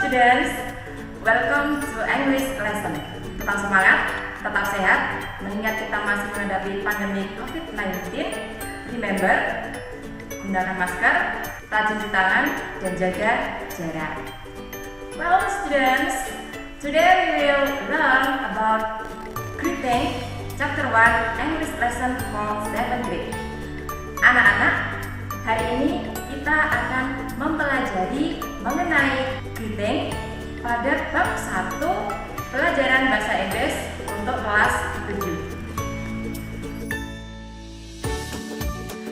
students, welcome to English lesson. Tetap semangat, tetap sehat, mengingat kita masih menghadapi pandemi COVID-19. Remember, gunakan masker, rajin cuci tangan, dan jaga jarak. Well, students, today we will learn about greeting, chapter 1, English lesson for 7th grade. Anak-anak, hari ini kita akan mempelajari mengenai greeting pada bab 1 pelajaran bahasa Inggris untuk kelas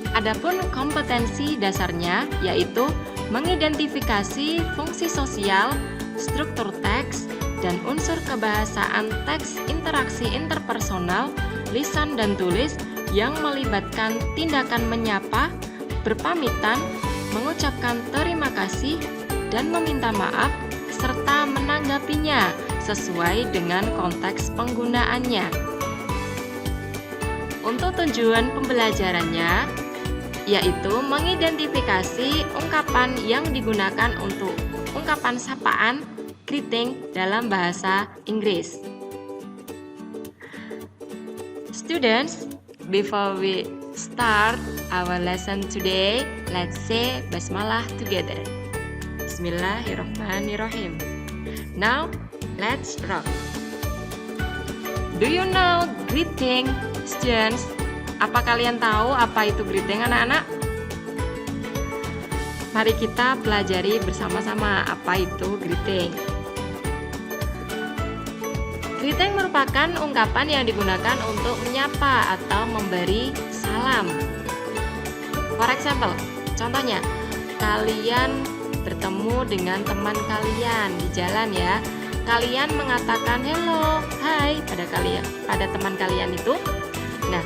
7. Adapun kompetensi dasarnya yaitu mengidentifikasi fungsi sosial, struktur teks, dan unsur kebahasaan teks interaksi interpersonal, lisan dan tulis yang melibatkan tindakan menyapa, berpamitan, mengucapkan terima kasih, dan meminta maaf, serta menanggapinya sesuai dengan konteks penggunaannya. Untuk tujuan pembelajarannya, yaitu mengidentifikasi ungkapan yang digunakan untuk ungkapan sapaan, greeting dalam bahasa Inggris. Students, before we start our lesson today, let's say Basmalah together. Bismillahirrahmanirrahim. Now, let's rock. Do you know greeting, students? Apa kalian tahu apa itu greeting, anak-anak? Mari kita pelajari bersama-sama apa itu greeting. Greeting merupakan ungkapan yang digunakan untuk menyapa atau memberi salam. For example, contohnya, kalian bertemu dengan teman kalian di jalan ya. Kalian mengatakan hello, hai pada teman kalian itu. Nah,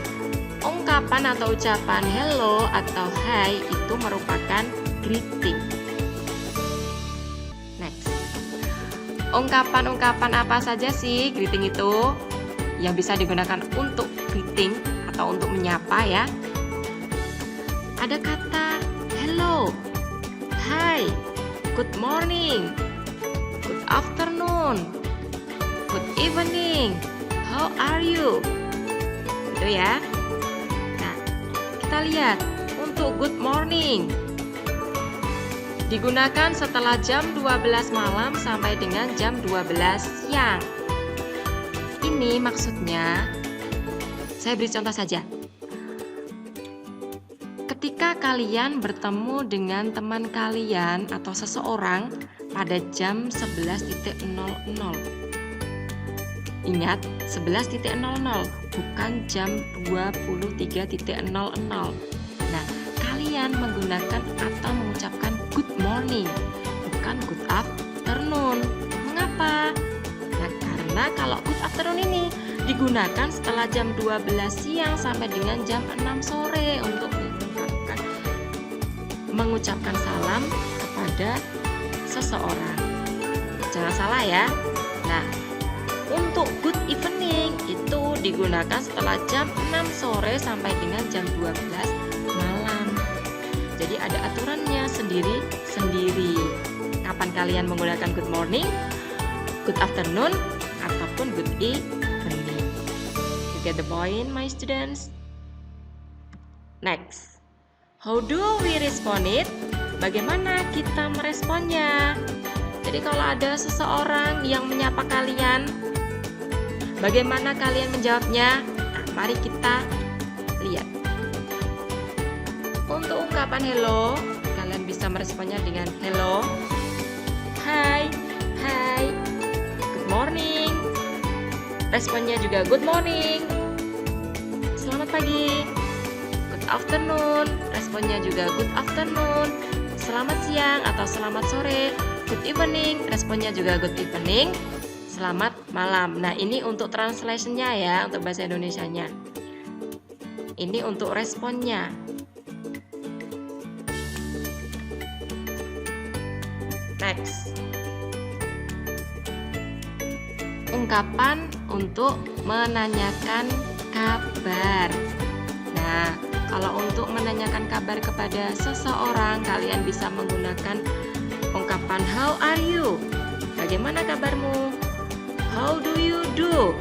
ungkapan atau ucapan hello atau hai itu merupakan greeting. Next. Ungkapan-ungkapan apa saja sih greeting itu yang bisa digunakan untuk greeting atau untuk menyapa ya? Ada kata hello, hi, good morning, good afternoon, good evening, how are you? Gitu ya. Kita lihat untuk good morning digunakan setelah jam 12 malam sampai dengan jam 12 siang. Ini maksudnya, saya beri contoh saja. Ketika kalian bertemu dengan teman kalian atau seseorang pada jam 11.00. Ingat, 11.00 bukan jam 23.00. Nah, kalian menggunakan atau mengucapkan good morning, bukan good afternoon. Mengapa? Nah, karena kalau good afternoon ini digunakan setelah jam 12 siang sampai dengan jam 6 sore untuk mengucapkan salam kepada seseorang. Jangan salah ya. Nah, untuk good evening itu digunakan setelah jam 6 sore sampai dengan jam 12 malam. Jadi ada aturannya sendiri-sendiri. Kapan kalian menggunakan good morning, good afternoon, ataupun good evening. You get the point, my students? Next. How do we respond it? Bagaimana kita meresponnya? Jadi kalau ada seseorang yang menyapa kalian, bagaimana kalian menjawabnya? Nah, mari kita lihat. Untuk ungkapan hello, kalian bisa meresponnya dengan hello, hi, good morning. Responnya juga good morning, selamat pagi. Good afternoon, responnya juga good afternoon. Selamat siang atau selamat sore. Good evening, responnya juga good evening. Selamat malam. Nah, ini untuk translation-nya ya, untuk bahasa Indonesianya. Ini untuk responnya. Next. Ungkapan untuk menanyakan kabar. Nah, kalau untuk menanyakan kabar kepada seseorang, kalian bisa menggunakan ungkapan how are you? bagaimana kabarmu? How do you do?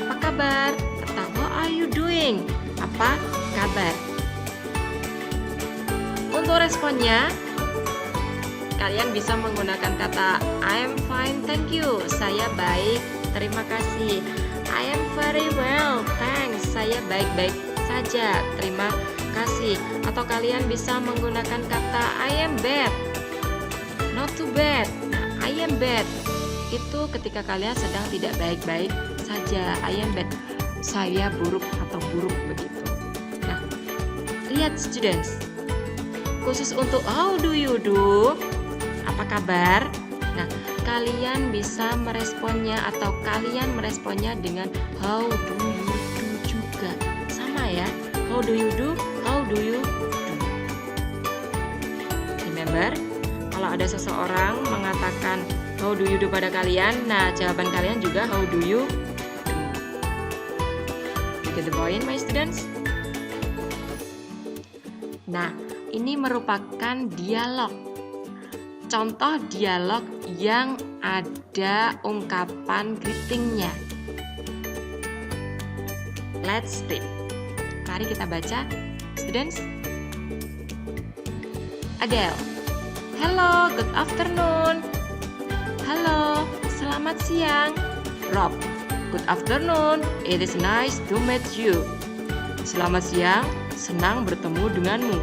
Apa kabar? Atau how are you doing? Apa kabar? Untuk responnya, kalian bisa menggunakan kata I am fine, thank you. Saya baik, terima kasih. I am very well, thanks. Saya baik-baik saja, terima kasih. Atau kalian bisa menggunakan kata I am bad, not too bad. Nah, I am bad itu ketika kalian sedang tidak baik-baik saja. I am bad, saya buruk atau buruk begitu. Nah, lihat students, khusus untuk how do you do, apa kabar? Nah, kalian bisa meresponnya atau kalian meresponnya dengan how do you do juga. Sama ya, how do you do, how do you do. Remember, kalau ada seseorang mengatakan how do you do pada kalian, nah jawaban kalian juga how do you do. You get the point, my students? Nah, ini merupakan dialog. Contoh dialog yang ada ungkapan greetingnya. Let's read. Mari kita baca, students. Adele. Hello, good afternoon. Halo, selamat siang. Rob. Good afternoon. It is nice to meet you. Selamat siang, senang bertemu denganmu.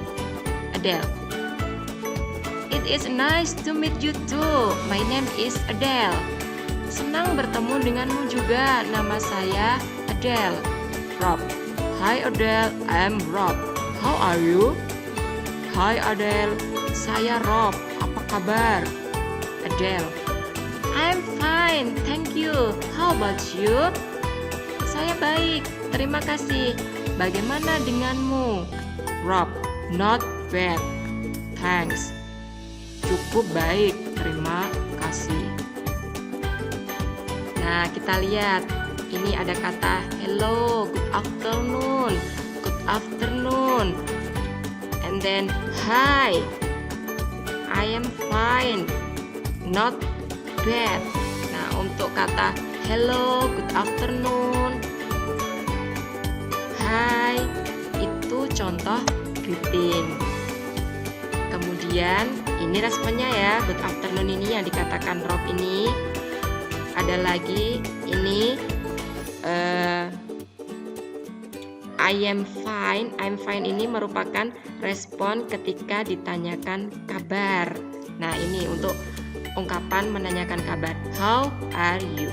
Adele. It is nice to meet you too. My name is Adele. Senang bertemu denganmu juga. Nama saya Adele. Rob. Hi Adele, I'm Rob. How are you? Hi Adele, saya Rob. Apa kabar? Adele. I'm fine, thank you. How about you? Saya baik, terima kasih. Bagaimana denganmu? Rob. Not bad, thanks. Cukup baik, terima kasih. Nah, kita lihat. Ini ada kata hello, good afternoon, good afternoon. And then hi, I am fine, not bad. Nah, untuk kata hello, good afternoon, hi, itu contoh greeting. Kemudian ini responnya ya, good afternoon ini yang dikatakan Rob ini. Ada lagi ini I am fine. I'm fine ini merupakan respon ketika ditanyakan kabar. Nah, ini untuk ungkapan menanyakan kabar. How are you?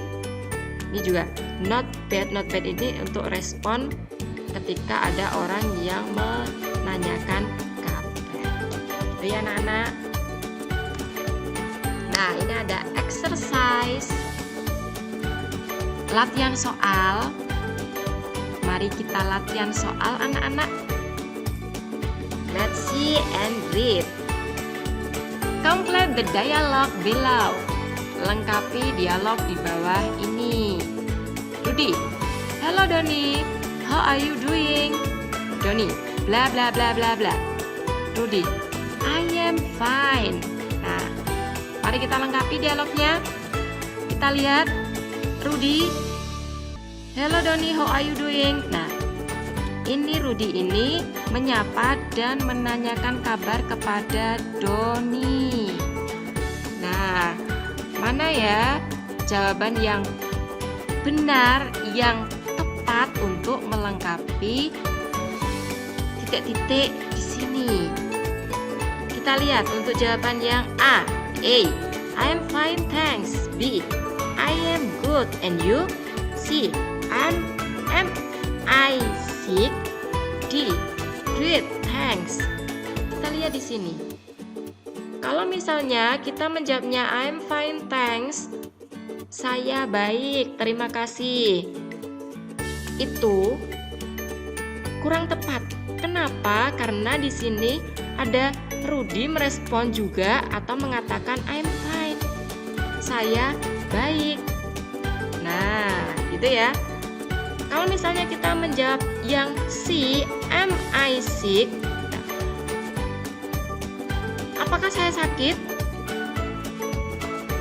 Ini juga not bad. Not bad ini untuk respon ketika ada orang yang menanyakan kabar. Itu ya anak-anak. Nah, ini ada exercise, latihan soal. Mari kita latihan soal anak-anak. Let's see and read. Complete the dialogue below. Lengkapi dialog di bawah ini. Rudy. Hello Doni. How are you doing? Doni. Bla bla bla bla bla. Rudy. I am fine. Nah, mari kita lengkapi dialognya. Kita lihat. Rudy. Hello Doni, how are you doing? Nah, ini Rudy ini menyapa dan menanyakan kabar kepada Doni. Nah, mana ya jawaban yang benar, yang tepat untuk melengkapi titik-titik di sini? Kita lihat untuk jawaban yang A. I am fine, thanks. B. I am good, and you? C. Am I sick? D. Great, thanks. Kita lihat di sini. Kalau misalnya kita menjawabnya I'm fine, thanks. Saya baik, terima kasih. Itu kurang tepat. Kenapa? Karena di sini ada Rudy merespon juga atau mengatakan I'm fine. Saya baik. Nah, gitu ya. Kalau misalnya kita menjawab yang C, am I sick? Apakah saya sakit?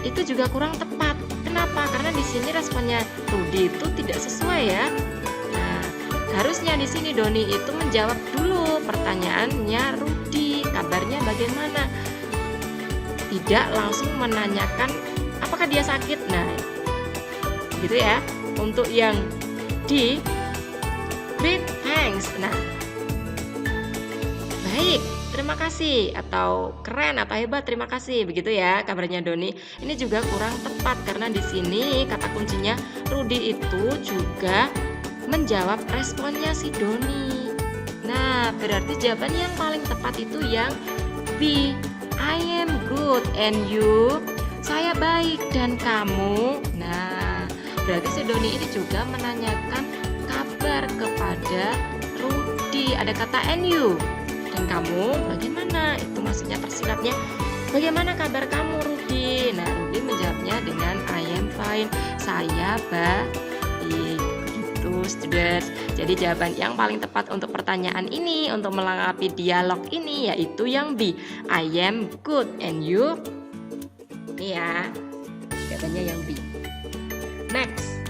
itu juga kurang tepat. Kenapa? Karena di sini responnya Rudy itu tidak sesuai ya. Nah, harusnya di sini Doni itu menjawab dulu pertanyaannya Rudy, kabarnya bagaimana? Tidak langsung menanyakan apakah dia sakit. Nah, gitu ya. Untuk yang D, great, thanks. Nah, baik, terima kasih, atau keren atau hebat, terima kasih, begitu ya kabarnya Doni. Ini juga kurang tepat karena di sini kata kuncinya Rudy itu juga menjawab responnya si Doni. Nah, berarti jawaban yang paling tepat itu yang B, I am good and you. Saya baik dan kamu. Nah, berarti si Doni ini juga menanyakan kabar kepada Rudy. Ada kata and you. Dan kamu bagaimana? Itu maksudnya tersilapnya. Bagaimana kabar kamu Rudy? Nah, Rudy menjawabnya dengan I am fine. Saya baik. Gitu, students. Jadi jawaban yang paling tepat untuk pertanyaan ini, untuk melengkapi dialog ini, yaitu yang B, I am good and you. Ini ya, jawabannya yang B. Next,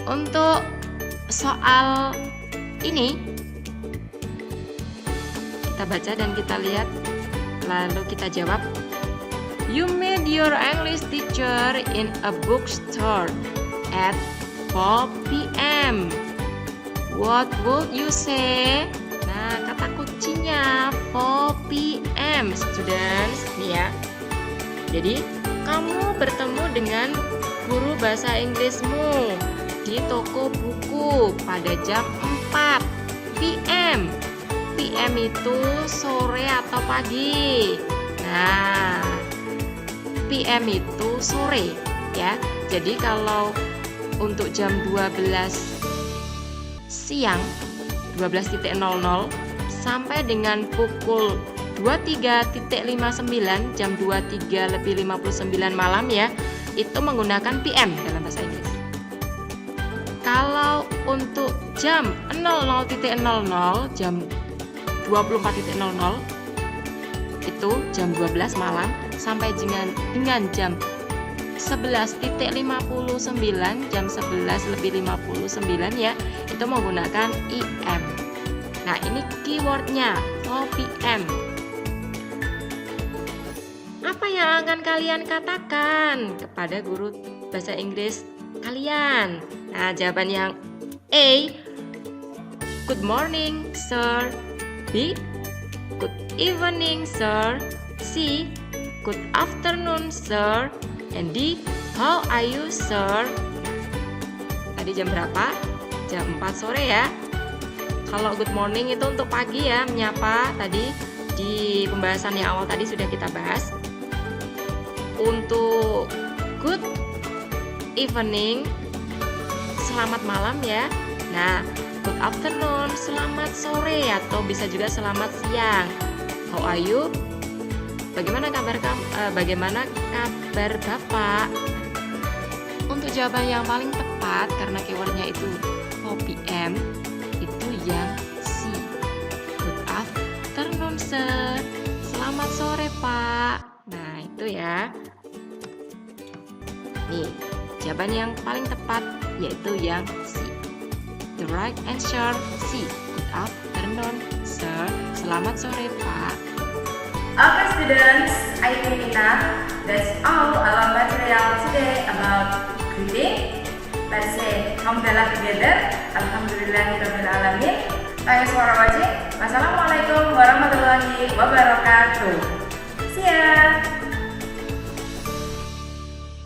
untuk soal ini kita baca dan kita lihat, lalu kita jawab. You met your English teacher in a bookstore at 4 p.m. What would you say? Nah, kata kuncinya 4 p.m. students, nih ya. Jadi, kamu bertemu dengan guru bahasa Inggrismu di toko buku pada jam 4 p.m. PM itu sore atau pagi. Nah, PM itu sore ya. Jadi kalau untuk jam 12 siang 12.00 sampai dengan pukul 23.59 jam 23:59 malam ya, itu menggunakan PM dalam bahasa Inggris. Kalau untuk jam 00.00 jam 24.00 itu jam 12 malam sampai dengan jam 11.59 jam 11:59 ya, itu menggunakan IM. Nah, ini keywordnya 4 PM. Apa yang akan kalian katakan kepada guru bahasa Inggris kalian? Nah, jawaban yang A, good morning sir. B, good evening sir. C, good afternoon sir. And D, how are you sir? Tadi jam berapa? Jam 4 sore ya. Kalau good morning itu untuk pagi ya, menyapa. Tadi di pembahasan yang awal tadi sudah kita bahas. Untuk good evening, selamat malam ya. Nah, good afternoon, selamat sore, atau bisa juga selamat siang. How are you? Bagaimana kabar kamu? Bagaimana kabar Bapak? Untuk jawaban yang paling tepat karena keywordnya itu 4 PM, itu yang C. Good afternoon sir. Selamat sore Pak. Nah, itu ya. Nih, jawaban yang paling tepat yaitu yang C. The right answer C. Good afternoon sir. Selamat sore Pak. Okay students, I think enough. That's all our material today about greeting. Let's say Alhamdulillah together. Alhamdulillahirabbil alamin. Thanks for watching. Wassalamualaikum warahmatullahi wabarakatuh. See ya.